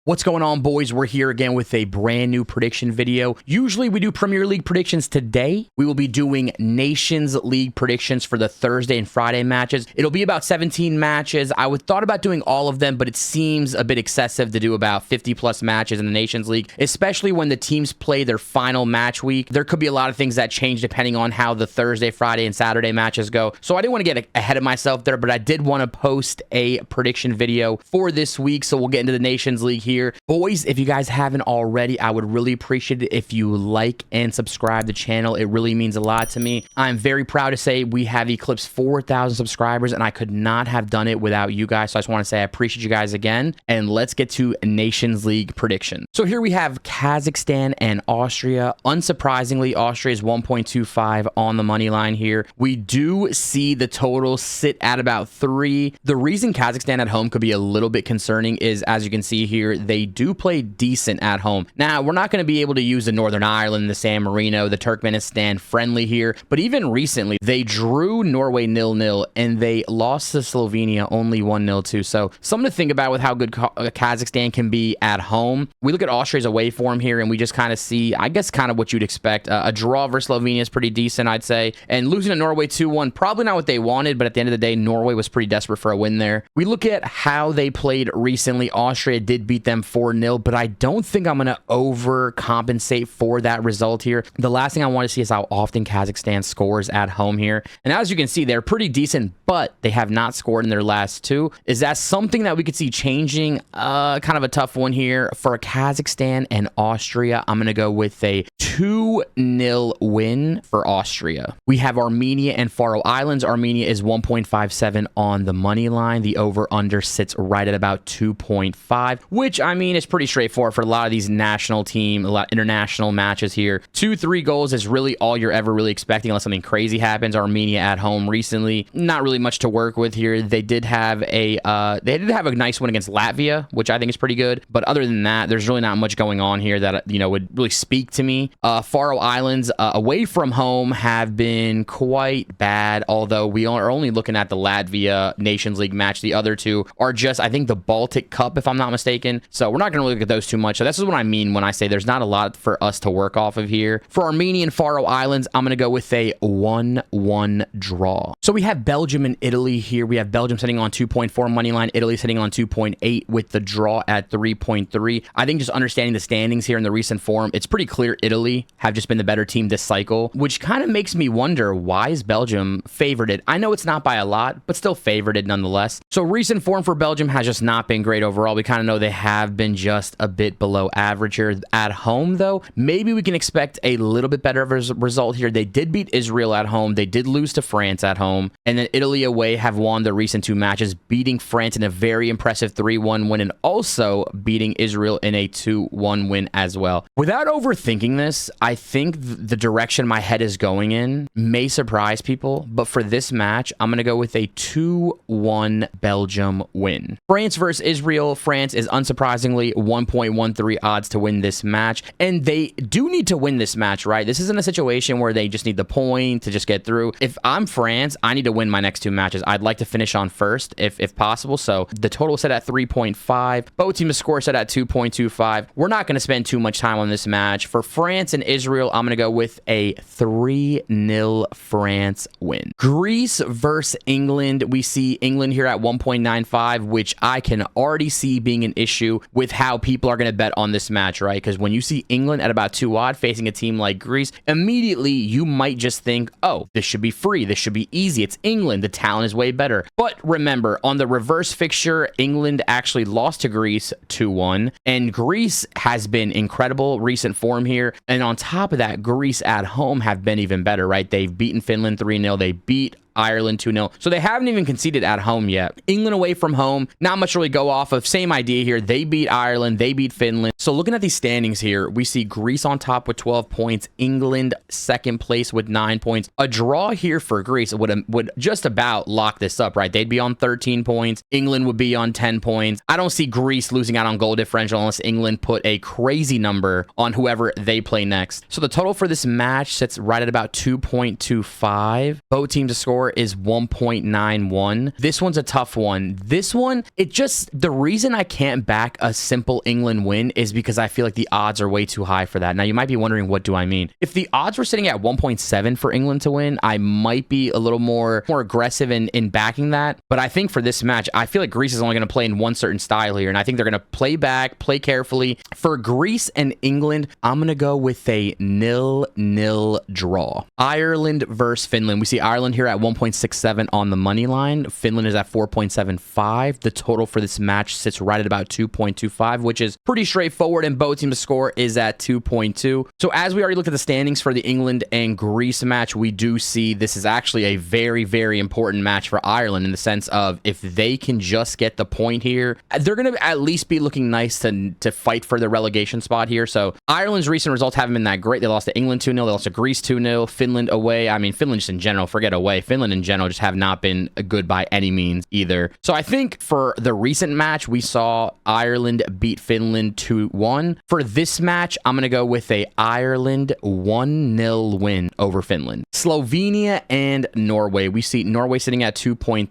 What's going on, boys? We're here again with a brand new prediction video. Usually we do Premier League predictions. Today we will be doing Nations League predictions for the Thursday and Friday matches. It'll be about 17 matches. I would thought about doing all of them, but it seems a bit excessive to do about 50 plus matches in the Nations League, especially when the teams play their final match week. There could be a lot of things that change depending on how the Thursday, Friday, and Saturday matches go. So I didn't want to get ahead of myself there, but I did want to post a prediction video for this week. So we'll get into the Nations League here. Boys, if you guys haven't already, I would really appreciate it if you like and subscribe to the channel. It really means a lot to me. I'm very proud to say we have eclipsed 4,000 subscribers, and I could not have done it without you guys. So I just want to say I appreciate you guys again, and let's get to Nations League prediction. So here we have Kazakhstan and Austria. Unsurprisingly, Austria is 1.25 on the money line here. We do see the total sit at about 3. The reason Kazakhstan at home could be a little bit concerning is, as you can see here, they do play decent at home. Now, we're not going to be able to use the Northern Ireland, the San Marino, the Turkmenistan friendly here, but even recently, they drew Norway 0-0, and they lost to Slovenia only 1-0 too. So something to think about with how good Kazakhstan can be at home. We look at Austria's away form here, and we just kind of see, I guess, kind of what you'd expect. A draw versus Slovenia is pretty decent, I'd say. And losing to Norway 2-1, probably not what they wanted, but at the end of the day, Norway was pretty desperate for a win there. We look at how they played recently. Austria did beat them 4-0, but I don't think I'm going to overcompensate for that result here. The last thing I want to see is how often Kazakhstan scores at home here. And as you can see, they're pretty decent, but they have not scored in their last 2. Is that something that we could see changing? Kind of a tough one here. For Kazakhstan and Austria, I'm going to go with a 2-0 win for Austria. We have Armenia and Faroe Islands. Armenia is 1.57 on the money line. The over-under sits right at about 2.5, which, I mean, it's pretty straightforward for a lot of these national team, a lot of international matches here. 2-3 goals is really all you're ever really expecting unless something crazy happens. Armenia at home recently, not really much to work with here. They did have a nice win against Latvia, which I think is pretty good. But other than that, there's really not much going on here that, you know, would really speak to me. Faroe Islands away from home have been quite bad, although we are only looking at the Latvia Nations League match. The other two are just, I think, the Baltic Cup, if I'm not mistaken. So we're not going to look at those too much. So this is what I mean when I say there's not a lot for us to work off of here. For Armenia and Faroe Islands, I'm going to go with a 1-1 draw. So we have Belgium and Italy here. We have Belgium sitting on 2.4 money line, Italy sitting on 2.8 with the draw at 3.3. I think just understanding the standings here in the recent form, it's pretty clear Italy have just been the better team this cycle, which kind of makes me wonder, why is Belgium favorited? I know it's not by a lot, but still favorited nonetheless. So recent form for Belgium has just not been great overall. We kind of know they have been just a bit below average here. At home, though, maybe we can expect a little bit better of a result here. They did beat Israel at home. They did lose to France at home. And then Italy away have won the recent 2 matches, beating France in a very impressive 3-1 win and also beating Israel in a 2-1 win as well. Without overthinking this, I think the direction my head is going in may surprise people, but for this match, I'm going to go with a 2-1 Belgium win. France versus Israel. France is unsurprisingly 1.13 odds to win this match, and they do need to win this match, right? This isn't a situation where they just need the point to just get through. If I'm France, I need to win my next 2 matches. I'd like to finish on first if possible. So the total set at 3.5. Both teams score set at 2.25. We're not going to spend too much time on this match. For France and Israel, I'm going to go with a 3-0 France win. Greece versus England. We see England here at 1.95, which I can already see being an issue with how people are going to bet on this match, right? Because when you see England at about 2 odd facing a team like Greece, immediately you might just think, oh, this should be free. This should be easy. It's England. The talent is way better. But remember, on the reverse fixture, England actually lost to Greece 2-1, and Greece has been incredible recent form here. And on top of that, Greece at home have been even better, right? They've beaten Finland 3-0. They beat Ireland 2-0. So they haven't even conceded at home yet. England away from home, not much really go off of. Same idea here. They beat Ireland. They beat Finland. So So looking at these standings here, we see Greece on top with 12 points, England second place with 9 points. A draw here for Greece would just about lock this up, right? They'd be on 13 points. England would be on 10 points. I don't see Greece losing out on goal differential unless England put a crazy number on whoever they play next. So the total for this match sits right at about 2.25. Both teams to score is 1.91. This one's a tough one. This one, the reason I can't back a simple England win is because I feel like the odds are way too high for that. Now, you might be wondering, what do I mean? If the odds were sitting at 1.7 for England to win, I might be a little more aggressive in backing that. But I think for this match, I feel like Greece is only going to play in one certain style here, and I think they're going to play back, play carefully. For Greece and England, I'm going to go with a 0-0 draw. Ireland versus Finland. We see Ireland here at 1.67 on the money line. Finland is at 4.75. The total for this match sits right at about 2.25, which is pretty straightforward, and both teams to score is at 2.2. So as we already looked at the standings for the England and Greece match, we do see this is actually a very, very important match for Ireland in the sense of if they can just get the point here, they're going to at least be looking nice to fight for the relegation spot here. So Ireland's recent results haven't been that great. They lost to England 2-0. They lost to Greece 2-0. Finland away. I mean, Finland just in general, forget away. Finland in general just have not been good by any means either. So I think for the recent match, we saw Ireland beat Finland 2-1. For this match, I'm going to go with a Ireland 1-0 win over Finland. Slovenia and Norway. We see Norway sitting at 2.35.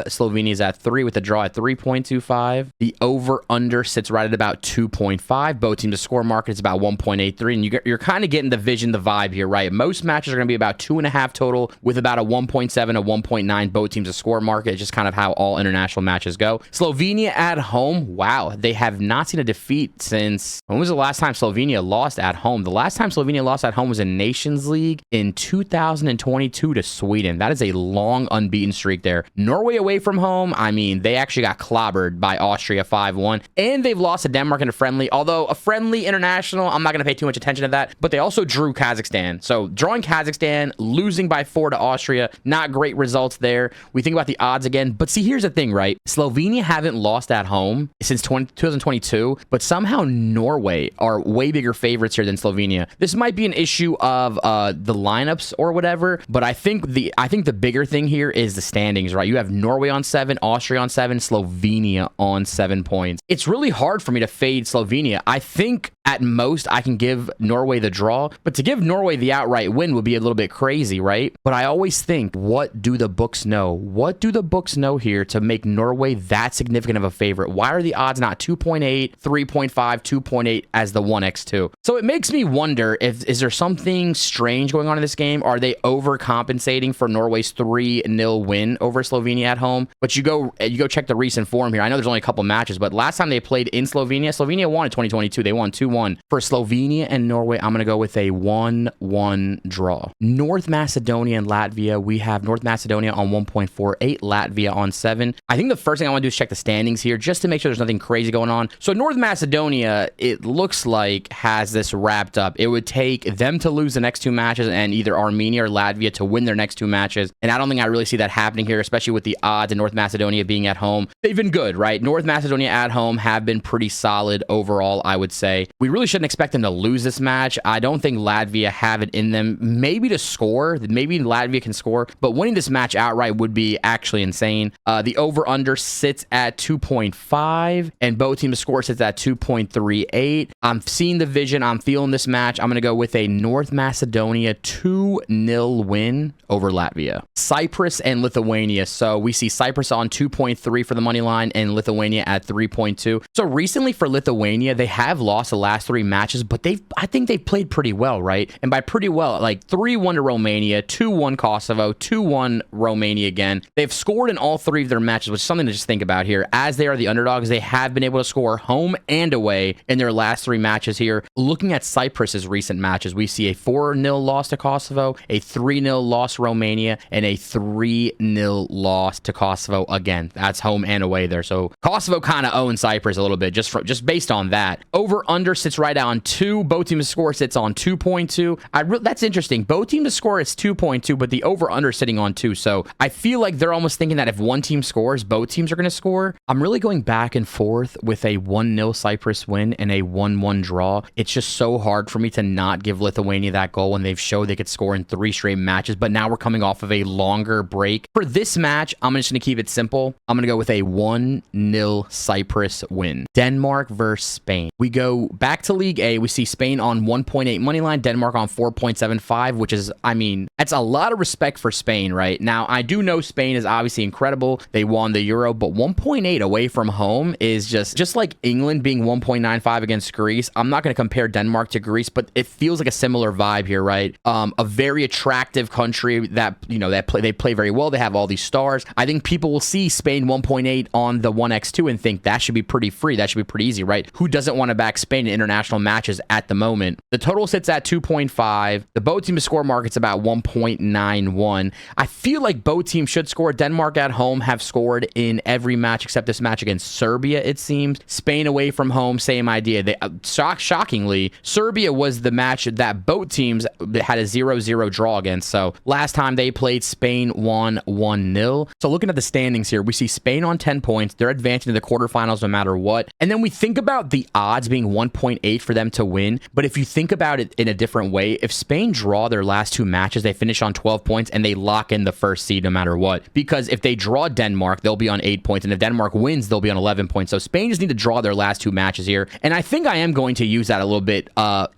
Slovenia is at 3 with a draw at 3.25. The over-under sits right at about 2.5. Both teams to score market is about 1.83. And you're kind of getting the vibe here, right? Most matches are going to be about 2.5 total with about a 1.7, a 1.9 both teams to score market. It's just kind of how all international matches go. Slovenia at home. Wow. They have not seen a defeat since... When was the last time Slovenia lost at home? The last time Slovenia lost at home was in Nations League in 2022 to Sweden. That is a long unbeaten streak there. Norway away from home. I mean, they actually got clobbered by Austria 5-1. And they've lost to Denmark in a friendly. Although a friendly international, I'm not going to pay too much attention to that. But they also drew Kazakhstan. So drawing Kazakhstan, losing by 4 to Austria, not great results there. We think about the odds again. But see, here's the thing, right? Slovenia haven't lost at home since 2022. But somehow Norway are way bigger favorites here than Slovenia. This might be an issue of the lineups or whatever. But I think the bigger thing here is the standings, right? You have Norway on 7, Austria on 7, Slovenia on 7 points. It's really hard for me to fade Slovenia. I think at most I can give Norway the draw, but to give Norway the outright win would be a little bit crazy, right? But I always think, what do the books know? What do the books know here to make Norway that significant of a favorite? Why are the odds not 2.8, 3.5, 2.8 as the 1x2? So it makes me wonder, is there something strange going on in this game? Are they overcompensating for Norway's 3-0 win over Slovenia at home? But you go check the recent form here. I know there's only a couple matches, but last time they played in Slovenia won in 2022. They won 2-1. For Slovenia and Norway, I'm going to go with a 1-1 draw. North Macedonia and Latvia. We have North Macedonia on 1.48, Latvia on 7. I think the first thing I want to do is check the standings here just to make sure there's nothing crazy going on. So North Macedonia, it looks like, has this wrapped up. It would take them to lose the next 2 matches and either Armenia or Latvia to win their next 2 matches. And I don't think I really see that happening here, especially with the odds of North Macedonia being at home. They've been good, right? North Macedonia at home have been pretty solid overall, I would say. We really shouldn't expect them to lose this match. I don't think Latvia have it in them. Maybe to score. Maybe Latvia can score. But winning this match outright would be actually insane. The over-under sits at 2.5. And both teams' score sits at 2.38. I'm seeing the vision. I'm feeling this match. I'm going to go with a North Macedonia 2-0 win over Latvia. Cyprus and Lithuania. So we see Cyprus on 2.3 for the money line and Lithuania at 3.2. So recently for Lithuania, they have lost the last 3 matches, but I think they've played pretty well, right? And by pretty well, like 3-1 to Romania, 2-1 Kosovo, 2-1 Romania again. They've scored in all 3 of their matches, which is something to just think about here. As they are the underdogs, they have been able to score home and away in their last 3 matches here. Looking at Cyprus's recent matches, we see a 4-0 loss to Kosovo, a 3-0 loss to Romania, and a 3-0 loss to Kosovo again. That's home and away there. So Kosovo kind of owns Cyprus a little bit just based on that. Over-under sits right on 2. Both teams' score sits on 2.2. That's interesting. Both teams' score is 2.2, but the over-under sitting on 2. So I feel like they're almost thinking that if one team scores, both teams are going to score. I'm really going back and forth with a 1-0 Cyprus win and a 1-1 draw. It's just so hard for me to not give Lithuania that goal when they've showed they could score in 3 straight matches, but now we're coming off of a longer break. For this match, I'm just going to keep it simple. I'm going to go with a 1-0 Cyprus win. Denmark versus Spain. We go back to League A. We see Spain on 1.8 money line, Denmark on 4.75, which is, I mean, that's a lot of respect for Spain, right? Now, I do know Spain is obviously incredible. They won the Euro, but 1.8 away from home is just like England being 1.95 against Greece. I'm not going to compare Denmark to Greece, but it feels like a similar vibe here, right? A very attractive country that, you know, they play very well. They have all these stars. I think people will see Spain 1.8 on the 1x2 and think that should be pretty free. That should be pretty easy, right? Who doesn't want to back Spain in international matches at the moment? The total sits at 2.5. The both team score market's about 1.91. I feel like both teams should score. Denmark at home have scored in every match except this match against Serbia, it seems. Spain away from home, same idea. They shockingly, Serbia was the match that both teams had a 0-0 draw against. So last time they played, Spain won 1-0. So looking at the standings here, we see Spain on 10 points. They're advancing to the quarterfinals no matter what. And then we think about the odds being 1.8 for them to win. But if you think about it in a different way, if Spain draw their last 2 matches, they finish on 12 points and they lock in the first seed no matter what. Because if they draw Denmark, they'll be on 8 points. And if Denmark wins, they'll be on 11 points. So Spain just need to draw their last 2 matches here. And I think I am going to use that a little bit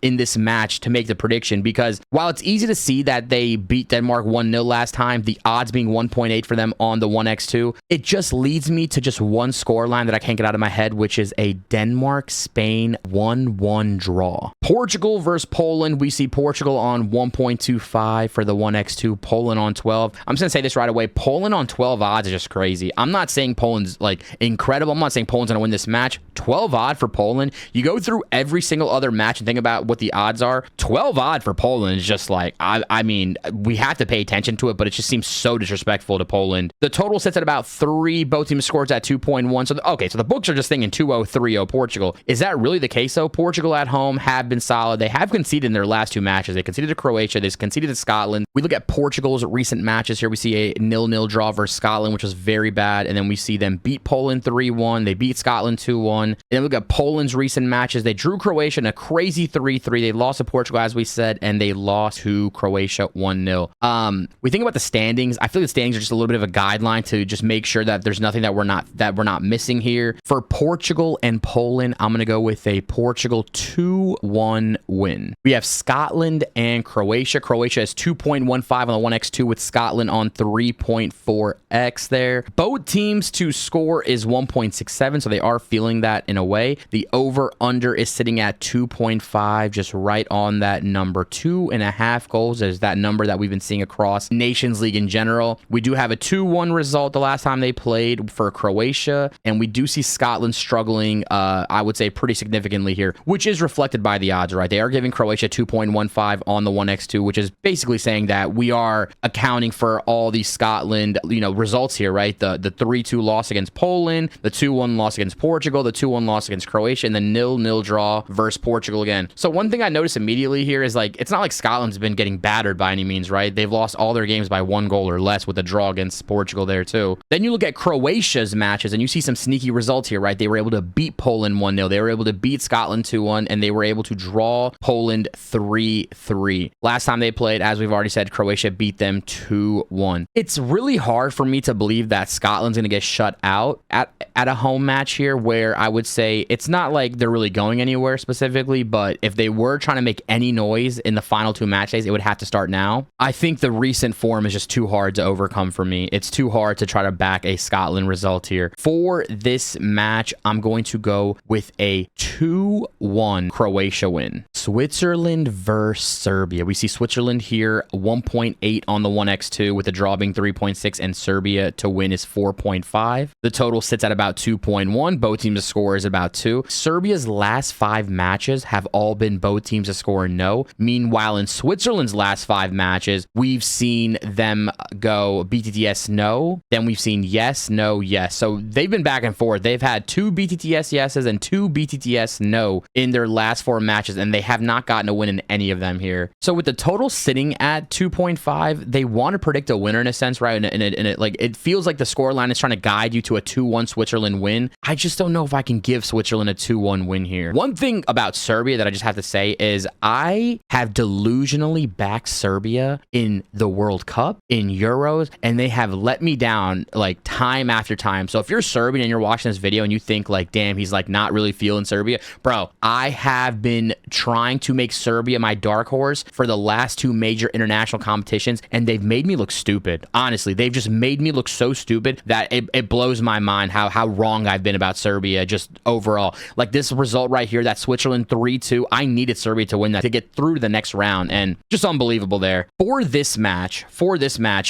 in this match to make the prediction, because while it's easy to see that they beat Denmark 1-0 last time, the odds being 1.8 for them on the 1x2, it just leads me to just one score line that I can't get out of my head, which is a Denmark-Spain 1-1 draw. Portugal versus Poland. We see Portugal on 1.25 for the 1x2, Poland on 12. I'm just going to say this right away. Poland on 12 odds is just crazy. I'm not saying Poland's like incredible. I'm not saying Poland's going to win this match. 12 odd for Poland. You go through every single other match and think about what the odds are. 12 odd for Poland is just like, I mean, we have to pay attention to it, but it just seems so disrespectful to Poland. The total sits at about 3. Both teams scores at 2.1. So, okay, so the books are just thinking 2-0, 3-0 Portugal. Is that really the case, though? Portugal at home have been solid. They have conceded in their last 2 matches. They conceded to Croatia. They conceded to Scotland. We look at Portugal's recent matches here. We see a 0-0 draw versus Scotland, which was very bad. And then we see them beat Poland 3-1. They beat Scotland 2-1. And then we look at Poland's recent matches. They drew Croatia in a crazy 3-3. They lost to Portugal, as we said, and they lost to Croatia 1-0. We think about the standings. I feel like the standings are just a little bit of a guideline to just make sure that there's nothing that we're not missing here. For Portugal and Poland, I'm going to go with a Portugal 2-1 win. We have Scotland and Croatia. Croatia is 2.15 on the 1x2 with Scotland on 3.4x there. Both teams to score is 1.67, so they are feeling that in a way. The over-under is sitting at 2.5, just right on that number. 2.5 goals is that number that we've been seeing across Nations League in general. We do have a 2-1 result the last time they played for Croatia, and we do see Scotland struggling, I would say, pretty significantly here, which is reflected by the odds, right? They are giving Croatia 2.15 on the 1x2, which is basically saying that we are accounting for all these Scotland, results here, right? The 3-2 loss against Poland, the 2-1 loss against Portugal, the 2-1 loss against Croatia, and the 0-0 draw versus Portugal again. So one thing I noticed immediately here is, like, it's not like Scotland's been getting battered by any means, right? They've lost all their games by 1 goal or less with a draw against Portugal there too. Then you look at Croatia's matches and you see some sneaky results here, right? They were able to beat Poland 1-0. They were able to beat Scotland 2-1, and they were able to draw Poland 3-3. Last time they played, as we've already said, Croatia beat them 2-1. It's really hard for me to believe that Scotland's going to get shut out at a home match here, where I would say it's not like they're really going anywhere specifically, but if they were trying to make any noise in the final 2 match days, it would have to start now. I think the recent form is just too hard to overcome for me. It's too hard to try to back a Scotland result here. For this match, I'm going to go with a 2-1 Croatia win. Switzerland versus Serbia. We see Switzerland here 1.8 on the 1x2 with the draw being 3.6, and Serbia to win is 4.5. The total sits at about 2.1. Both teams to score is about 2. Serbia's last 5 matches have all been both teams to score no. Meanwhile, in Switzerland's last 5 matches, we've seen them go BTTS no, then we've seen yes, no, yes. So they've been back and forth. They've had 2 BTTS yeses and 2 BTTS no in their last 4 matches, and they have not gotten a win in any of them here. So with the total sitting at 2.5, they want to predict a winner in a sense, right? And it feels like the scoreline is trying to guide you to a 2-1 Switzerland win. I just don't know if I can give Switzerland Switzerland a 2-1 win here. One thing about Serbia that I just have to say is I have delusionally backed Serbia in the World Cup, in Euros, and they have let me down like time after time. So if you're Serbian and you're watching this video and you think like, damn, he's like not really feeling Serbia, bro, I have been trying to make Serbia my dark horse for the last 2 major international competitions, and they've made me look stupid. Honestly, they've just made me look so stupid that it blows my mind how wrong I've been about Serbia just overall. Like this result right here, that Switzerland 3-2, I needed Serbia to win that to get through to the next round, and just unbelievable there. For this match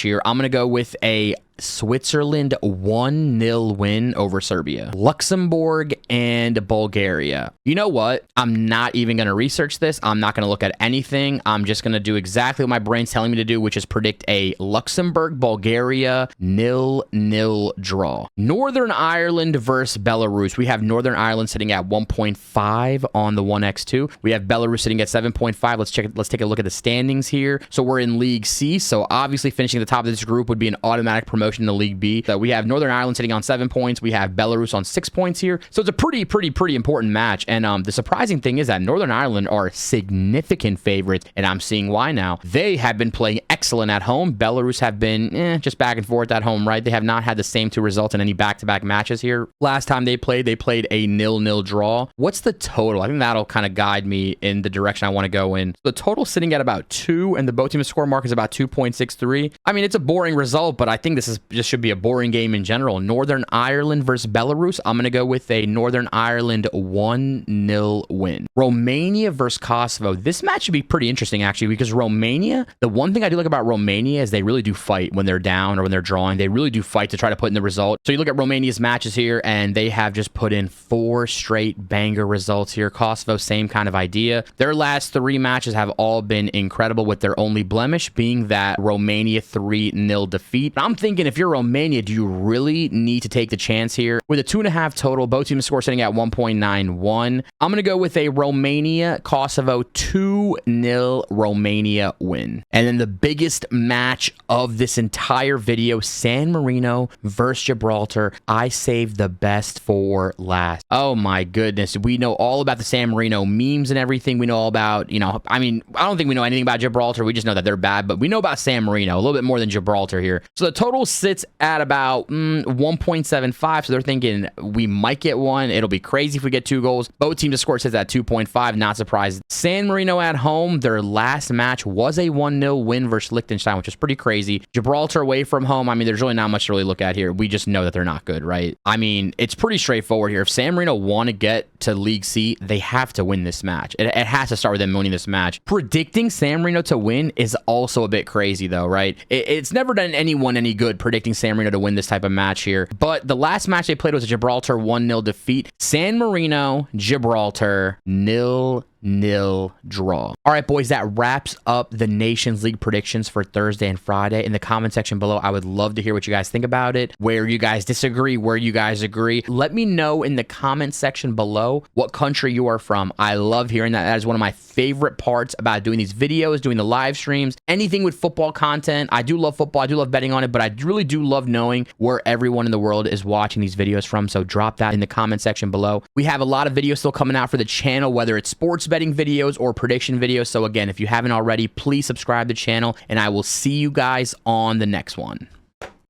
here, I'm going to go with a Switzerland 1-0 win over Serbia. Luxembourg and Bulgaria. You know what? I'm not even going to research this. I'm not going to look at anything. I'm just going to do exactly what my brain's telling me to do, which is predict a Luxembourg-Bulgaria 0-0 draw. Northern Ireland versus Belarus. We have Northern Ireland sitting at 1.5 on the 1x2. We have Belarus sitting at 7.5. Let's take a look at the standings here. So we're in League C. So obviously finishing at the top of this group would be an automatic promotion in the League B. So we have Northern Ireland sitting on 7 points. We have Belarus on 6 points here. So it's a pretty important match. And the surprising thing is that Northern Ireland are significant favorites, and I'm seeing why now. They have been playing excellent at home. Belarus have been just back and forth at home, right? They have not had the same 2 results in any back-to-back matches here. Last time they played a 0-0 draw. What's the total? I think that'll kind of guide me in the direction I want to go in. The total sitting at about 2, and the both teams score mark is about 2.63. I mean, it's a boring result, but I think this should be a boring game in general. Northern Ireland versus Belarus. I'm going to go with a Northern Ireland 1-0 win. Romania versus Kosovo. This match should be pretty interesting, actually, because Romania, the one thing I do like about Romania is they really do fight when they're down or when they're drawing. They really do fight to try to put in the result. So you look at Romania's matches here, and they have just put in 4 straight banger results here. Kosovo, same kind of idea. Their last 3 matches have all been incredible, with their only blemish being that Romania 3-0 defeat. I'm thinking, if you're Romania, do you really need to take the chance here? With a 2.5 total, both teams score sitting at 1.91. I'm going to go with a Romania-Kosovo 2-0 Romania win. And then the biggest match of this entire video, San Marino versus Gibraltar. I saved the best for last. Oh my goodness. We know all about the San Marino memes and everything. We know all about, I mean, I don't think we know anything about Gibraltar. We just know that they're bad, but we know about San Marino, a little bit more than Gibraltar here. So the total sits at about 1.75. So they're thinking we might get one. It'll be crazy if we get 2 goals. Both teams to score sits at 2.5. Not surprised. San Marino at home, their last match was a 1-0 win versus Liechtenstein, which is pretty crazy. Gibraltar away from home. I mean, there's really not much to really look at here. We just know that they're not good, right? I mean, it's pretty straightforward here. If San Marino want to get to League C, they have to win this match. It has to start with them winning this match. Predicting San Marino to win is also a bit crazy, though, right? It's never done anyone any good predicting San Marino to win this type of match here. But the last match they played was a Gibraltar 1-0 defeat. San Marino, Gibraltar 0-0 draw. All right, boys, that wraps up the Nations League predictions for Thursday and Friday. In the comment section below, I would love to hear what you guys think about it, where you guys disagree, where you guys agree. Let me know in the comment section below what country you are from. I love hearing that. That is one of my favorite parts about doing these videos, doing the live streams, anything with football content. I do love football. I do love betting on it, but I really do love knowing where everyone in the world is watching these videos from. So drop that in the comment section below. We have a lot of videos still coming out for the channel, whether it's sports betting videos or prediction videos. So again, if you haven't already, please subscribe to the channel, and I will see you guys on the next one.